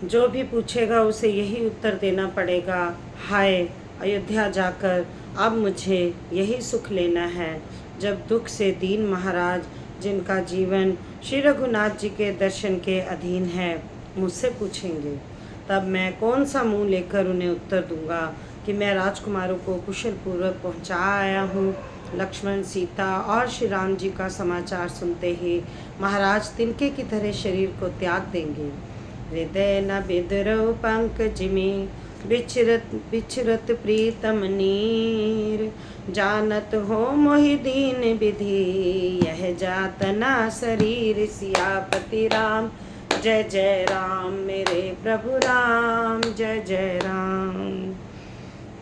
जो भी पूछेगा उसे यही उत्तर देना पड़ेगा। हाय, अयोध्या जाकर अब मुझे यही सुख लेना है जब दुख से दीन महाराज, जिनका जीवन श्री रघुनाथ जी के दर्शन के अधीन है, मुझसे पूछेंगे, तब मैं कौन सा मुंह लेकर उन्हें उत्तर दूंगा कि मैं राजकुमारों को कुशल पूर्वक पहुँचा आया हूँ। लक्ष्मण, सीता और श्री राम जी का समाचार सुनते ही महाराज तिनके की तरह शरीर को त्याग देंगे। हृदय न बिदरौ पंकज में बिछरत बिछरत प्रीतम नीर, जानत हो मोहि दीन विधि यह जातना शरीर। सियापति राम जय जय राम, मेरे प्रभु राम जय जय राम।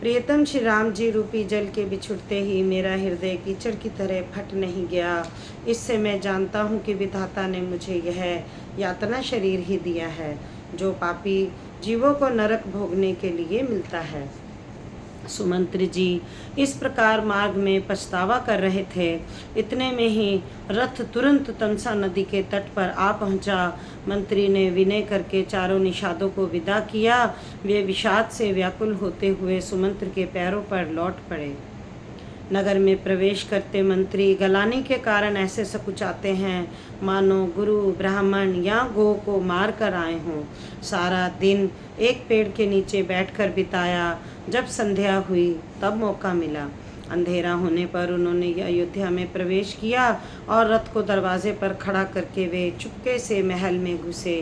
प्रियतम श्री राम जी रूपी जल के बिछुड़ते ही मेरा हृदय कीचड़ की तरह फट नहीं गया। इससे मैं जानता हूँ कि विधाता ने मुझे यह यातना शरीर ही दिया है, जो पापी जीवों को नरक भोगने के लिए मिलता है। सुमंत्र जी इस प्रकार मार्ग में पछतावा कर रहे थे। इतने में ही रथ तुरंत तमसा नदी के तट पर आ पहुंचा। मंत्री ने विनय करके चारों निषादों को विदा किया। वे विषाद से व्याकुल होते हुए सुमंत्र के पैरों पर लौट पड़े। नगर में प्रवेश करते मंत्री गलानी के कारण ऐसे सकुचाते हैं मानो गुरु, ब्राह्मण या गौ को मार कर आए हों। सारा दिन एक पेड़ के नीचे बैठकर बिताया। जब संध्या हुई तब मौका मिला। अंधेरा होने पर उन्होंने अयोध्या में प्रवेश किया और रथ को दरवाजे पर खड़ा करके वे चुपके से महल में घुसे।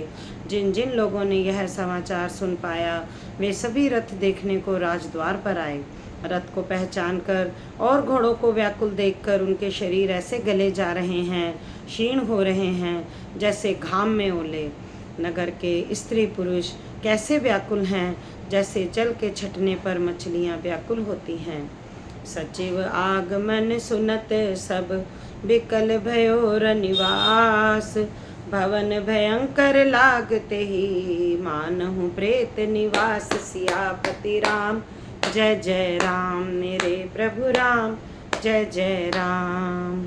जिन जिन लोगों ने यह समाचार सुन पाया वे सभी रथ देखने को राजद्वार पर आए। रथ को पहचान कर और घोड़ों को व्याकुल देखकर उनके शरीर ऐसे गले जा रहे हैं, क्षीण हो रहे हैं, जैसे घाम में ओले। नगर के स्त्री पुरुष कैसे व्याकुल हैं, जैसे जल के छटने पर मछलियां व्याकुल होती हैं। सचिव आगमन सुनत सब विकल भयो रनिवास, भवन भयंकर लागते ही मानहु प्रेत निवास। सियापति राम जय जय राम, मेरे प्रभु राम जय जय राम।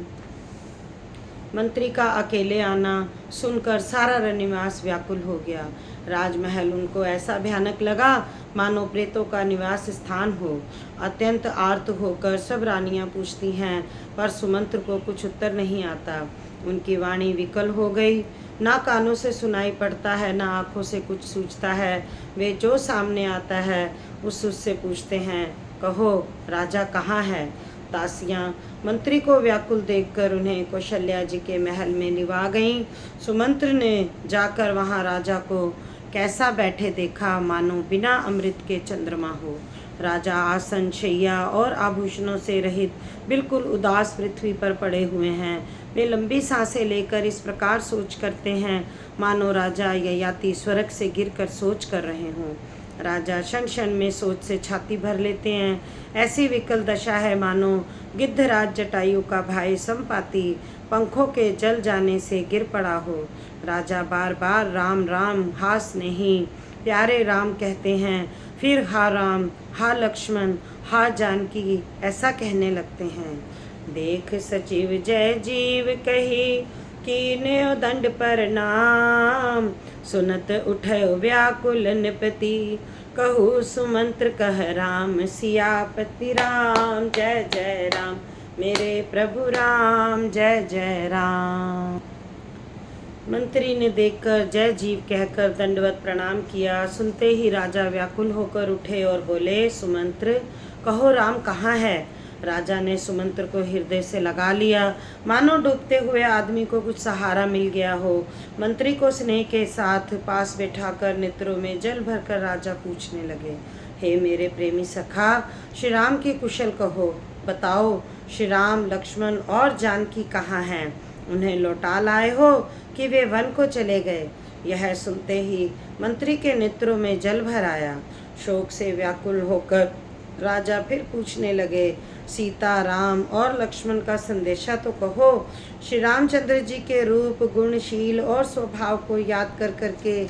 मंत्री का अकेले आना सुनकर सारा रनिवास व्याकुल हो गया। राजमहल उनको ऐसा भयानक लगा मानो प्रेतों का निवास स्थान हो। अत्यंत आर्त होकर सब रानियां पूछती हैं, पर सुमंत्र को कुछ उत्तर नहीं आता। उनकी वाणी विकल हो गई। ना कानों से सुनाई पड़ता है, ना आँखों से कुछ सूझता है। वे जो सामने आता है उससे पूछते हैं, कहो राजा कहाँ है। दासियां मंत्री को व्याकुल देखकर उन्हें कौशल्या जी के महल में लिवा गईं। सुमंत्र ने जाकर वहां राजा को कैसा बैठे देखा, मानो बिना अमृत के चंद्रमा हो। राजा आसन, शैया और आभूषणों से रहित बिल्कुल उदास पृथ्वी पर पड़े हुए हैं। वे लंबी सांसें लेकर इस प्रकार सोच करते हैं मानो राजा ययाति स्वर्ग से गिरकर सोच कर रहे हों। राजा क्षण क्षण में सोच से छाती भर लेते हैं। ऐसी विकल दशा है मानो गिद्धराज जटायु का भाई संपाति पंखों के जल जाने से गिर पड़ा हो। राजा बार बार राम राम, हास नहीं प्यारे राम कहते हैं, फिर हा राम, हा लक्ष्मण, हा जानकी ऐसा कहने लगते हैं। देख सचिव जय जीव कही कीन्यो दंड पर नाम, सुनत उठयो व्याकुल नृपति कहू सुमंत्र कह राम। सियापति राम जय जय राम, मेरे प्रभु राम जय जय राम। मंत्री ने देखकर जय जीव कहकर दंडवत प्रणाम किया। सुनते ही राजा व्याकुल होकर उठे और बोले, सुमंत्र कहो राम कहाँ है। राजा ने सुमंत्र को हृदय से लगा लिया, मानो डूबते हुए आदमी को कुछ सहारा मिल गया हो। मंत्री को स्नेह के साथ पास बैठाकर नेत्रों में जल भरकर राजा पूछने लगे, हे मेरे प्रेमी सखा, श्री राम की कुशल कहो। बताओ श्री राम, लक्ष्मण और जानकी कहाँ हैं। उन्हें लौटा लाए हो कि वे वन को चले गए। यह सुनते ही मंत्री के नेत्रों में जल भर आया। शोक से व्याकुल होकर राजा फिर पूछने लगे, सीता, राम और लक्ष्मण का संदेशा तो कहो। श्री रामचंद्र जी के रूप, गुणशील और स्वभाव को याद कर करके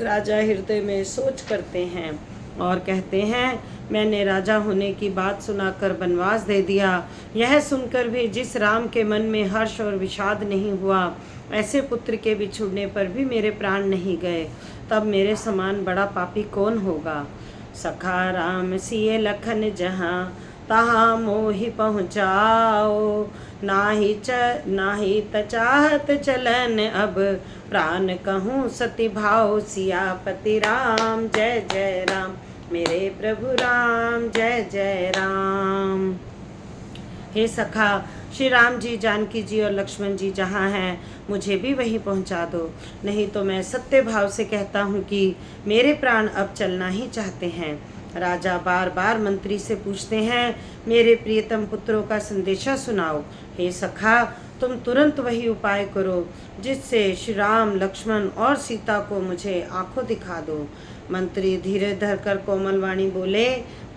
राजा हृदय में सोच करते हैं और कहते हैं, मैंने राजा होने की बात सुनाकर वनवास दे दिया। यह सुनकर भी जिस राम के मन में हर्ष और विषाद नहीं हुआ, ऐसे पुत्र के बिछुड़ने पर भी मेरे प्राण नहीं गए। तब मेरे समान बड़ा पापी कौन होगा। सखा राम सिए लखन जहाँ, तहाँ मोहि पहुँचाओ। नाही त चाहत चलन अब, प्राण कहूँ सति भाव। सियापति राम जय जय राम, मेरे प्रभु राम जय जय राम। हे सखा, श्री राम जी, जानकी जी और लक्ष्मण जी जहाँ हैं, मुझे भी वहीं पहुँचा दो। नहीं तो मैं सत्य भाव से कहता हूँ कि मेरे प्राण अब चलना ही चाहते हैं। राजा बार बार मंत्री से पूछते हैं, मेरे प्रियतम पुत्रों का संदेशा सुनाओ। हे सखा, तुम तुरंत वही उपाय करो जिससे श्री राम, लक्ष्मण और सीता को मुझे आंखों दिखा दो। मंत्री धीरे धरकर कोमल वाणी बोले,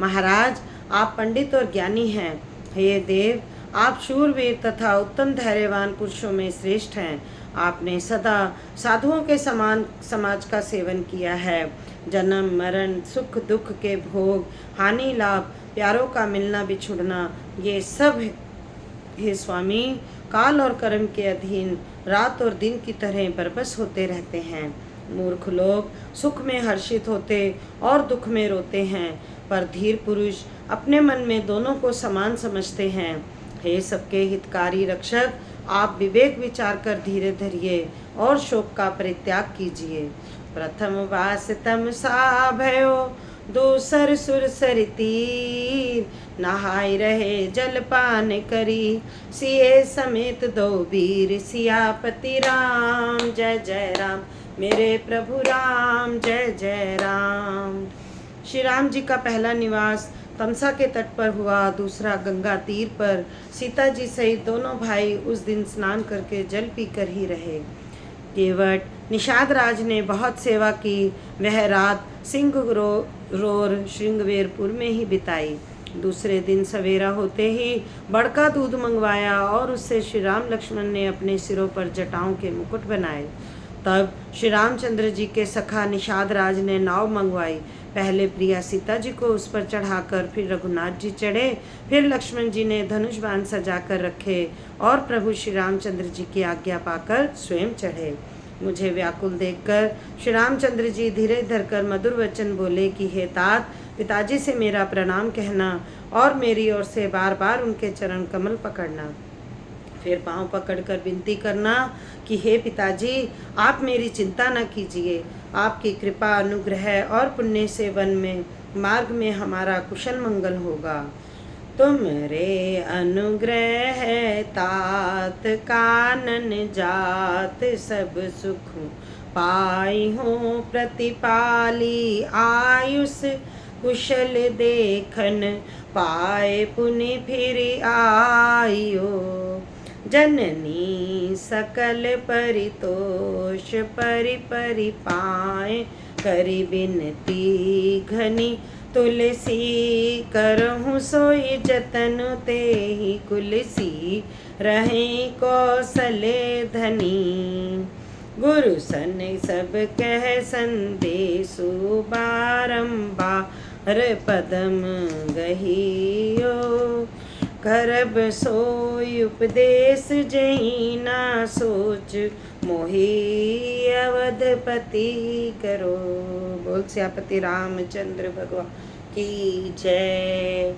महाराज, आप पंडित और ज्ञानी हैं। हे देव, आप शूरवीर तथा उत्तम धैर्यवान पुरुषों में श्रेष्ठ हैं। आपने सदा साधुओं के समान समाज का सेवन किया है। जन्म मरण, सुख दुख के भोग, हानि लाभ, प्यारों का मिलना बिछुड़ना, ये सब हे स्वामी काल और कर्म के अधीन रात और दिन की तरह बरबस होते रहते हैं। मूर्ख लोग सुख में हर्षित होते और दुख में रोते हैं, पर धीर पुरुष अपने मन में दोनों को समान समझते हैं। हे सबके हितकारी रक्षक, आप विवेक विचार कर धीरे धरिए और शोक का परित्याग कीजिए। प्रथम वास तम सा भयो, दूसर सुरसरि तीर। नहाय रहे जलपान करी, सिए समेत दो वीर। सियापति राम जय जय राम, मेरे प्रभु राम जय जय राम। श्री राम जी का पहला निवास तमसा के तट पर हुआ, दूसरा गंगा तीर पर। सीता जी सहित दोनों भाई उस दिन स्नान करके जल पीकर ही रहे। केवट निषाद राज ने बहुत सेवा की। वह रात सिंगरोर श्रृंगवेरपुर में ही बिताई। दूसरे दिन सवेरा होते ही बड़का दूध मंगवाया और उससे श्री राम लक्ष्मण ने अपने सिरों पर जटाओं के मुकुट बनाए। तब श्री रामचंद्र जी के सखा निषाद राज ने नाव मंगवाई। पहले प्रिया सीता जी को उस पर चढ़ाकर फिर रघुनाथ जी चढ़े, फिर लक्ष्मण जी ने धनुष बाण सजा कर रखे और प्रभु श्री रामचंद्र जी की आज्ञा पाकर स्वयं चढ़े। मुझे व्याकुल देखकर श्री रामचंद्र जी धीरे धरकर मधुर वचन बोले कि हे तात, पिताजी से मेरा प्रणाम कहना और मेरी ओर से बार बार उनके चरण कमल पकड़ना। फिर पांव पकड़कर विनती करना कि हे पिताजी, आप मेरी चिंता न कीजिए। आपकी कृपा, अनुग्रह और पुण्य से वन में मार्ग में हमारा कुशल मंगल होगा। तुमरे अनुग्रह तात, कानन जात सब सुख पाई हो। प्रतिपाली आयुष कुशल देखन, पाए पुनि फिर आयो। जननी सकल परितोष परि परि पाए, करि बिनती घनी तुलसी। करहूँ सोई जतन तेहि कुलसी, रहें कौशले धनी। गुरु सन सब कह संदेशु, बारंबार पदम गहियो। करब सोई उपदेश, जही ना सोच, मोहि अवधपति करो। बोल सियापति रामचंद्र भगवान की जय।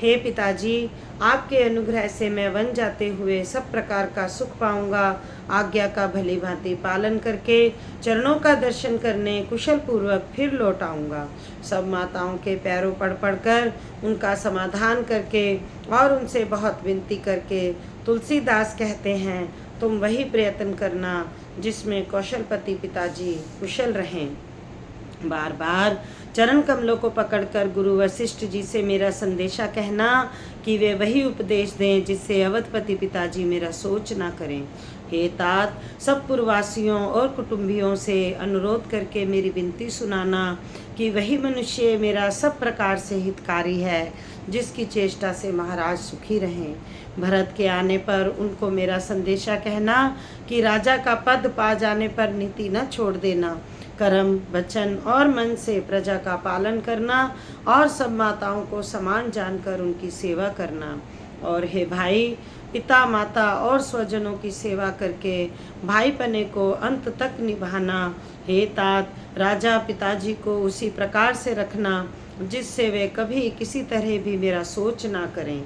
हे पिताजी, आपके अनुग्रह से मैं वन जाते हुए सब प्रकार का सुख पाऊंगा। आज्ञा का भली भांति पालन करके चरणों का दर्शन करने कुशल पूर्वक फिर लौट आऊँगा। सब माताओं के पैरों पड़ पड़कर उनका समाधान करके और उनसे बहुत विनती करके तुलसीदास कहते हैं, तुम वही प्रयत्न करना जिसमें कौशलपति पिताजी कुशल रहें। बार बार चरण कमलों को पकड़कर गुरु वशिष्ठ जी से मेरा संदेशा कहना कि वे वही उपदेश दें जिससे अवधपति पिताजी मेरा सोच ना करें। हे तात, सब पुरवासियों और कुटुंबियों से अनुरोध करके मेरी विनती सुनाना कि वही मनुष्य मेरा सब प्रकार से हितकारी है जिसकी चेष्टा से महाराज सुखी रहें। भरत के आने पर उनको मेरा संदेशा कहना कि राजा का पद पा जाने पर नीति न छोड़ देना। कर्म, वचन और मन से प्रजा का पालन करना और सब माताओं को समान जानकर उनकी सेवा करना। और हे भाई, पिता माता और स्वजनों की सेवा करके भाईपने को अंत तक निभाना। हे तात, राजा पिताजी को उसी प्रकार से रखना जिससे वे कभी किसी तरह भी मेरा सोच ना करें।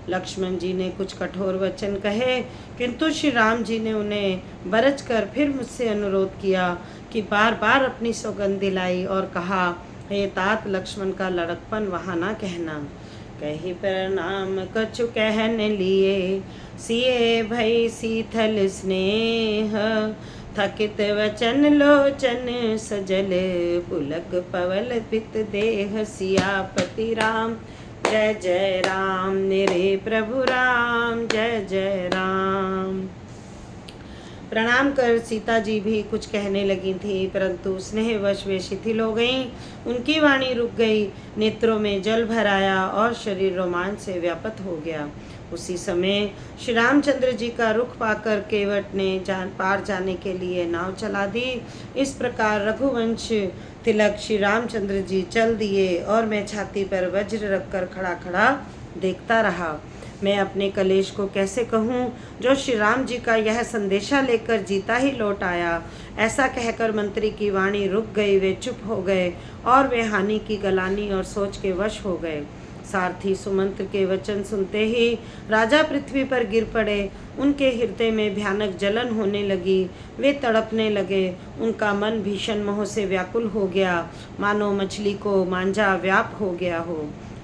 लक्ष्मण जी ने कुछ कठोर वचन कहे, किंतु श्री राम जी ने उन्हें बरच कर फिर मुझसे अनुरोध किया कि बार बार अपनी सौगंध दिलाई और कहा, हे तात, लक्ष्मण का लड़कपन वहाँ ना कहना। कही प्रणाम कछु कहन लिए, सिए भई शीतल स्नेह, थकित वचन लोचन सजल, पुलक पवल पित देह, सियापति राम जय जय राम, मेरे प्रभु राम जय जय राम। प्रणाम कर सीता जी भी कुछ कहने लगी थी, परंतु स्नेहवश वे शिथिल हो गईं। उनकी वाणी रुक गई, नेत्रों में जल भर आया और शरीर रोमांच से व्याप्त हो गया। उसी समय श्री रामचंद्र जी का रुख पाकर केवट ने पार जाने के लिए नाव चला दी। इस प्रकार रघुवंश तिलक श्री रामचंद्र जी चल दिए और मैं छाती पर वज्र रखकर खड़ा खड़ा देखता रहा। मैं अपने कलेश को कैसे कहूँ, जो श्री राम जी का यह संदेशा लेकर जीता ही लौट आया। ऐसा कहकर मंत्री की वाणी रुक गई, वे चुप हो गए और वे हानि की गलानी और सोच के वश हो गए। सारथी सुमंत्र के वचन सुनते ही राजा पृथ्वी पर गिर पड़े। उनके हृदय में भयानक जलन होने लगी, वे तड़पने लगे। उनका मन भीषण मोह से व्याकुल हो गया, मानो मछली को मांझा व्याप हो गया हो,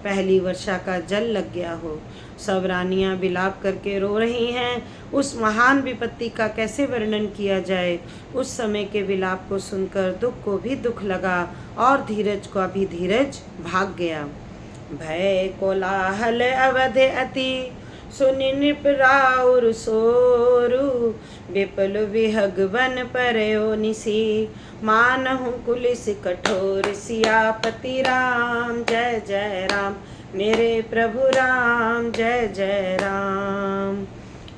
पहली वर्षा का जल लग गया हो। सब रानियां विलाप करके रो रही हैं। उस महान विपत्ति का कैसे वर्णन किया जाए। उस समय के विलाप को सुनकर दुख को भी दुख लगा और धीरज को भी धीरज भाग गया। भय कोलाहल अवध अति, सुनि नृप राउर सोरु, विपुल विहग वन परयो निसी, मानहु कुलिस कठोर, सियापति राम जय जय राम, मेरे प्रभु राम जय जय राम।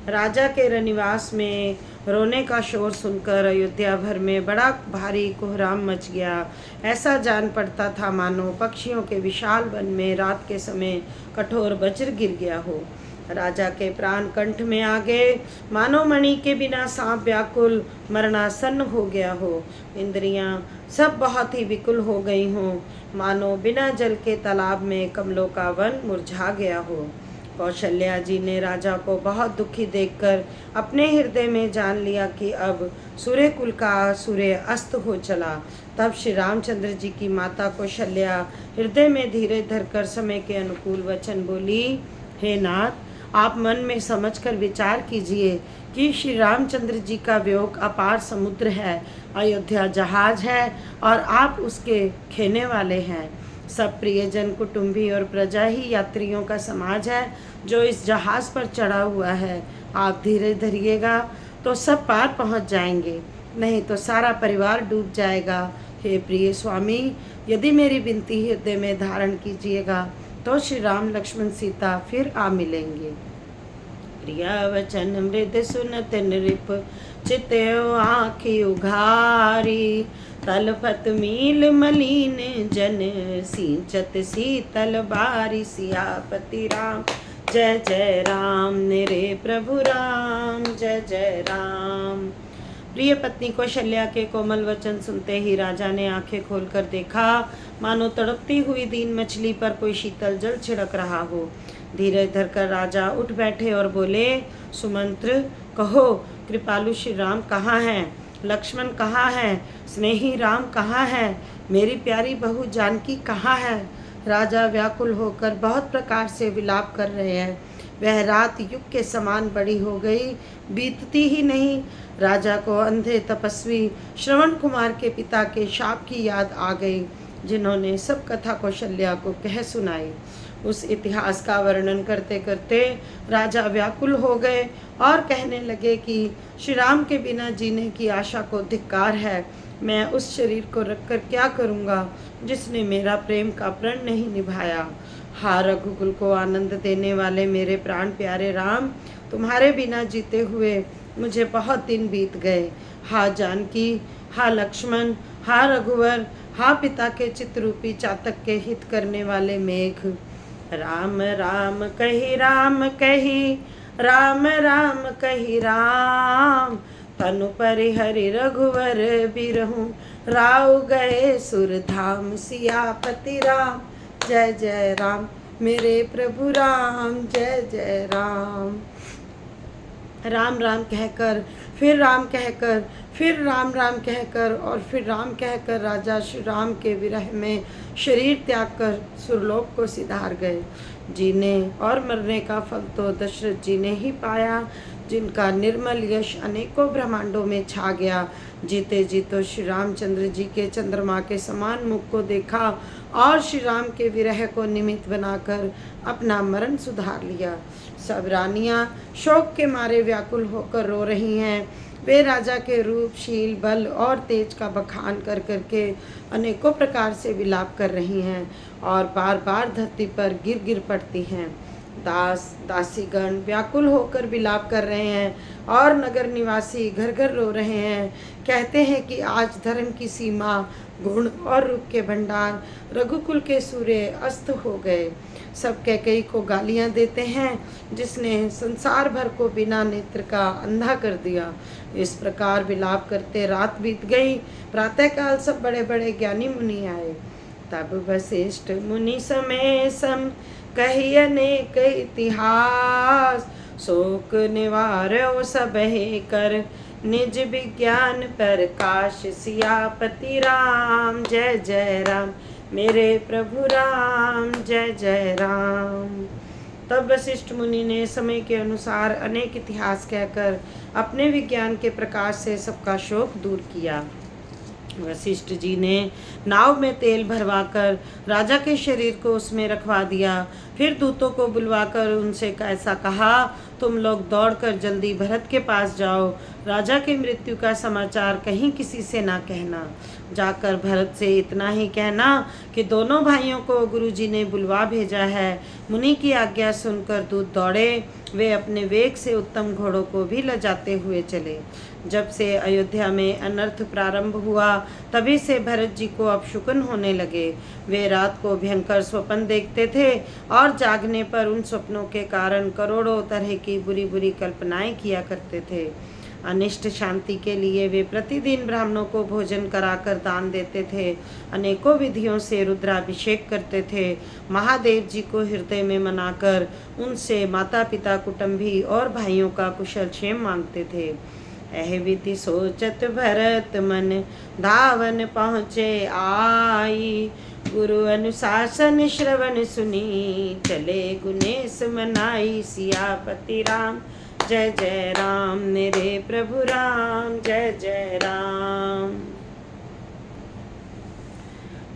राजा के रनिवास में रोने का शोर सुनकर अयोध्या भर में बड़ा भारी कोहराम मच गया। ऐसा जान पड़ता था मानो पक्षियों के विशाल वन में रात के समय कठोर वज्र गिर गया हो। राजा के प्राण कंठ में आ गए, मानो मणि के बिना सांप व्याकुल मरणासन्न हो गया हो। इंद्रियां सब बहुत ही विकुल हो गई हों, मानो बिना जल के तालाब में कमलों का वन मुरझा गया हो। कौशल्या जी ने राजा को बहुत दुखी देखकर अपने हृदय में जान लिया कि अब सूर्य कुल का सूर्य अस्त हो चला। तब श्री रामचंद्र जी की माता कौशल्या हृदय में धीरे धरकर समय के अनुकूल वचन बोली, हे नाथ, आप मन में समझकर विचार कीजिए कि श्री रामचंद्र जी का वियोग अपार समुद्र है, अयोध्या जहाज है और आप उसके खेने वाले हैं। सब प्रियजन, कुटुंबी और प्रजा ही यात्रियों का समाज है जो इस जहाज पर चढ़ा हुआ है। आप धीरे धरिएगा तो सब पार पहुंच जाएंगे, नहीं तो सारा परिवार डूब जाएगा। हे प्रिय स्वामी, यदि मेरी विनती हृदय में धारण कीजिएगा तो श्री राम लक्ष्मण सीता फिर आ मिलेंगे। प्रिया वचन मृद सुनत नृप, चित्यो आँखि उघारी, तलपत मील मलिन जन, सिंचत शीतल बारी, सियापति राम जय जय राम, मेरे प्रभु राम जय जय राम। प्रिय पत्नी कौशल्या के कोमल वचन सुनते ही राजा ने आंखें खोलकर देखा, मानो तड़पती हुई दीन मछली पर कोई शीतल जल छिड़क रहा हो। धीरज धरकर राजा उठ बैठे और बोले, सुमंत्र, कहो, कृपालु श्री राम कहाँ हैं? लक्ष्मण कहाँ हैं? स्नेही राम कहाँ हैं? मेरी प्यारी बहू जानकी कहाँ है? राजा व्याकुल होकर बहुत प्रकार से विलाप कर रहे हैं। वह रात युग के समान बड़ी हो गई, बीतती ही नहीं। राजा को अंधे तपस्वी श्रवण कुमार के पिता के शाप की याद आ गई, जिन्होंने सब कथा कौशल्या को कह सुनाई। उस इतिहास का वर्णन करते करते राजा व्याकुल हो गए और कहने लगे कि श्री राम के बिना जीने की आशा को धिक्कार है। मैं उस शरीर को रखकर क्या करूँगा जिसने मेरा प्रेम का प्रण नहीं निभाया। हा रघुकुल को आनंद देने वाले मेरे प्राण प्यारे राम, तुम्हारे बिना जीते हुए मुझे बहुत दिन बीत गए। हा जानकी, हा लक्ष्मण, हा रघुवर, हा पिता के चित्तरूपी चातक के हित करने वाले मेघ। राम राम कही राम राम कही राम, तनु परिहरि रघुवर बिरहूं, राव गए सुरधाम, सियापति राम जय जय राम, मेरे प्रभु राम जय जय राम। राम राम कहकर, फिर राम कहकर, फिर राम राम कहकर और फिर राम कहकर राजा श्री राम के विरह में शरीर त्याग कर सुरलोक को सिधार गए। जीने और मरने का फल तो दशरथ जी ने ही पाया, जिनका निर्मल यश अनेकों ब्रह्मांडों में छा गया। जीते जी तो श्री रामचंद्र जी के चंद्रमा के समान मुख को देखा और श्री राम के विरह को निमित्त बनाकर अपना मरण सुधार लिया। सब रानियां शोक के मारे व्याकुल होकर रो रही हैं। वे राजा के रूप, शील, बल और तेज का बखान कर करके अनेकों प्रकार से विलाप कर रही हैं और बार बार धरती पर गिर गिर पड़ती हैं। दास दासीगण व्याकुल होकर विलाप कर रहे हैं और नगर निवासी घर घर रो रहे हैं। कहते हैं कि आज धर्म की सीमा, गुण और रूप के भंडार, रघुकुल के सूर्य अस्त हो गए। सब कैकेयी को गालियां देते हैं, जिसने संसार भर को बिना नेत्र का अंधा कर दिया। इस प्रकार विलाप करते रात बीत गई। प्रातःकाल सब बड़े बड़े ज्ञानी मुनि आए। तब वशिष्ठ मुनि समय सम कही अनेक इतिहास, शोक निवार्यो सबहि कर निज विज्ञान प्रकाश, सियापति राम जय जय राम, मेरे प्रभु राम जय जय राम। तब वशिष्ठ मुनि ने समय के अनुसार अनेक इतिहास कहकर अपने विज्ञान के प्रकाश से सबका शोक दूर किया। वशिष्ठ जी ने नाव में तेल भरवाकर राजा के शरीर को उसमें रखवा दिया। फिर दूतों को बुलवाकर उनसे ऐसा कहा, तुम लोग दौड़कर जल्दी भरत के पास जाओ। राजा की मृत्यु का समाचार कहीं किसी से ना कहना। जाकर भरत से इतना ही कहना कि दोनों भाइयों को गुरुजी ने बुलवा भेजा है। मुनि की आज्ञा सुनकर दूत दौड़े। वे अपने वेग से उत्तम घोड़ों को भी लजाते हुए चले। जब से अयोध्या में अनर्थ प्रारंभ हुआ, तभी से भरत जी को अपशुकन होने लगे। वे रात को भयंकर स्वप्न देखते थे और जागने पर उन स्वप्नों के कारण करोड़ों तरह की बुरी बुरी कल्पनाएं किया करते थे। अनिष्ट शांति के लिए वे प्रतिदिन ब्राह्मणों को भोजन कराकर दान देते थे। अनेकों विधियों से रुद्राभिषेक करते थे। महादेव जी को हृदय में मनाकर उनसे माता पिता, कुटुंबी और भाइयों का कुशल क्षेम मांगते थे। एह विधि सोचत भरत मन, धावन पहुँचे आई, गुरु अनुशासन श्रवण सुनी, चले गुनेश मनाई, सियापति राम जय जय राम, मेरे प्रभु राम जय जय राम।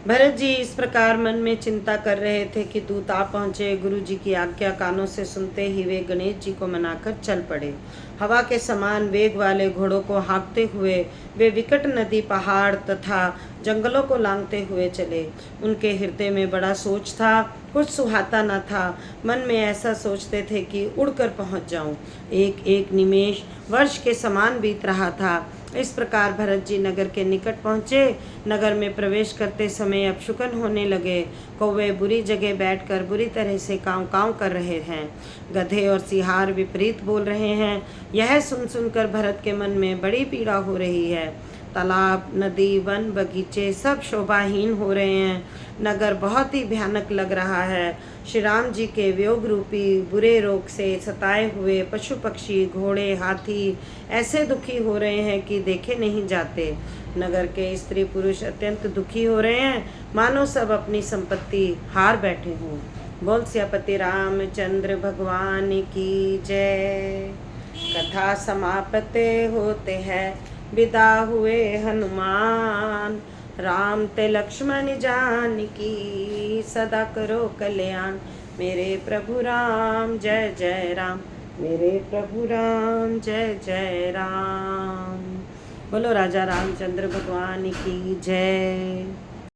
भरत जी इस प्रकार मन में चिंता कर रहे थे कि दूत आ पहुँचे। गुरु जी की आज्ञा कानों से सुनते ही वे गणेश जी को मनाकर चल पड़े। हवा के समान वेग वाले घोड़ों को हाँकते हुए वे विकट नदी, पहाड़ तथा जंगलों को लांघते हुए चले। उनके हृदय में बड़ा सोच था, कुछ सुहाता न था। मन में ऐसा सोचते थे कि उड़कर पहुँच जाऊँ। एक एक निमेष वर्ष के समान बीत रहा था। इस प्रकार भरत जी नगर के निकट पहुँचे। नगर में प्रवेश करते समय अपशुकन होने लगे। कौवे बुरी जगह बैठकर बुरी तरह से काँव काँव कर रहे हैं। गधे और सिहार विपरीत बोल रहे हैं। यह सुन सुनकर भरत के मन में बड़ी पीड़ा हो रही है। तालाब, नदी, वन, बगीचे सब शोभाहीन हो रहे हैं। नगर बहुत ही भयानक लग रहा है। श्री राम जी के वियोग रूपी बुरे रोग से सताए हुए पशु पक्षी, घोड़े, हाथी ऐसे दुखी हो रहे हैं कि देखे नहीं जाते। नगर के स्त्री पुरुष अत्यंत दुखी हो रहे हैं, मानो सब अपनी संपत्ति हार बैठे हों। बोल सियापति रामचंद्र भगवान की जय। कथा समाप्त होते हैं, विदा हुए हनुमान, राम ते लक्ष्मण जानकी, सदा करो कल्याण, मेरे प्रभु राम जय जय राम, मेरे प्रभु राम जय जय राम। बोलो राजा रामचंद्र भगवान की जय।